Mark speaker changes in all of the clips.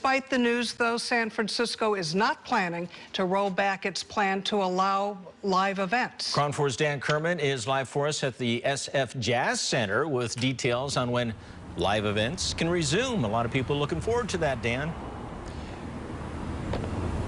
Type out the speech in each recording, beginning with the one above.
Speaker 1: Despite the news, though, San Francisco is not planning to roll back its plan to allow live events.
Speaker 2: KRON 4's Dan Kerman is live for us at the SF Jazz Center with details on when live events can resume. A lot of people looking forward to that, Dan.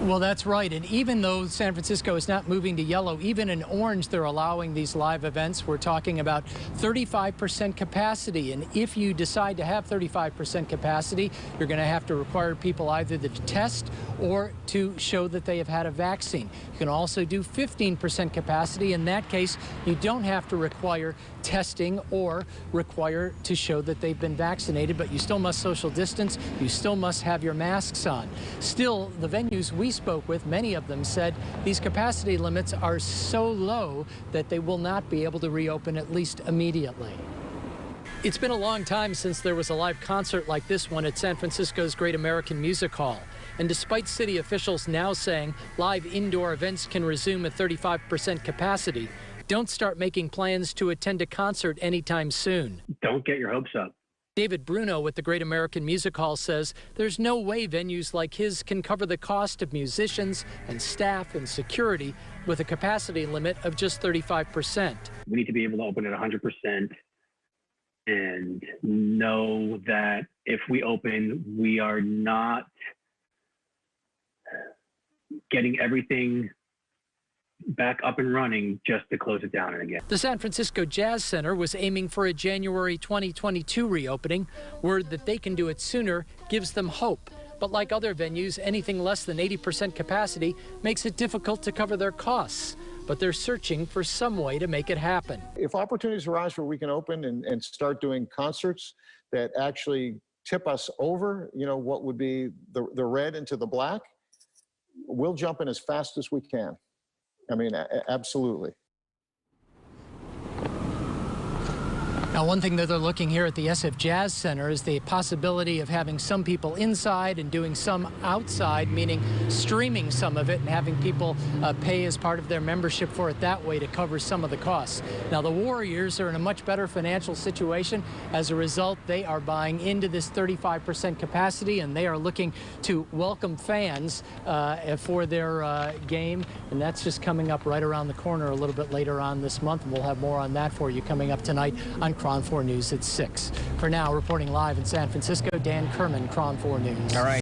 Speaker 3: Well, that's right. And even though San Francisco is not moving to yellow, even in orange, they're allowing these live events. We're talking about 35% capacity. And if you decide to have 35% capacity, you're going to have to require people either to test or to show that they have had a vaccine. You can also do 15% capacity. In that case, you don't have to require testing or require to show that they've been vaccinated, but you still must social distance. You still must have your masks on. Still, the venues we spoke with, many of them said these capacity limits are so low that they will not be able to reopen at least immediately. It's been a long time since there was a live concert like this one at San Francisco's Great American Music Hall. And despite city officials now saying live indoor events can resume at 35% capacity, don't start making plans to attend a concert anytime soon.
Speaker 4: Don't get your hopes up.
Speaker 3: David Bruno with the Great American Music Hall says there's no way venues like his can cover the cost of musicians and staff and security with a capacity limit of just 35%.
Speaker 4: We need to be able to open at 100% and know that if we open, we are not getting everything back up and running just to close it down again.
Speaker 3: The San Francisco Jazz Center was aiming for a January 2022 reopening. Word that they can do it sooner gives them hope. But like other venues, anything less than 80% capacity makes it difficult to cover their costs. But they're searching for some way to make it happen.
Speaker 5: If opportunities arise where we can open and start doing concerts that actually tip us over, what would be the red into the black, we'll jump in as fast as we can. I mean, absolutely.
Speaker 3: Now, one thing that they're looking here at the SF Jazz Center is the possibility of having some people inside and doing some outside, meaning streaming some of it and having people pay as part of their membership for it that way to cover some of the costs. Now, the Warriors are in a much better financial situation. As a result, they are buying into this 35% capacity, and they are looking to welcome fans for their game. And that's just coming up right around the corner a little bit later on this month. And we'll have more on that for you coming up tonight on KRON 4 News at 6. For now, reporting live in San Francisco, Dan Kerman, KRON 4 News.
Speaker 2: All right.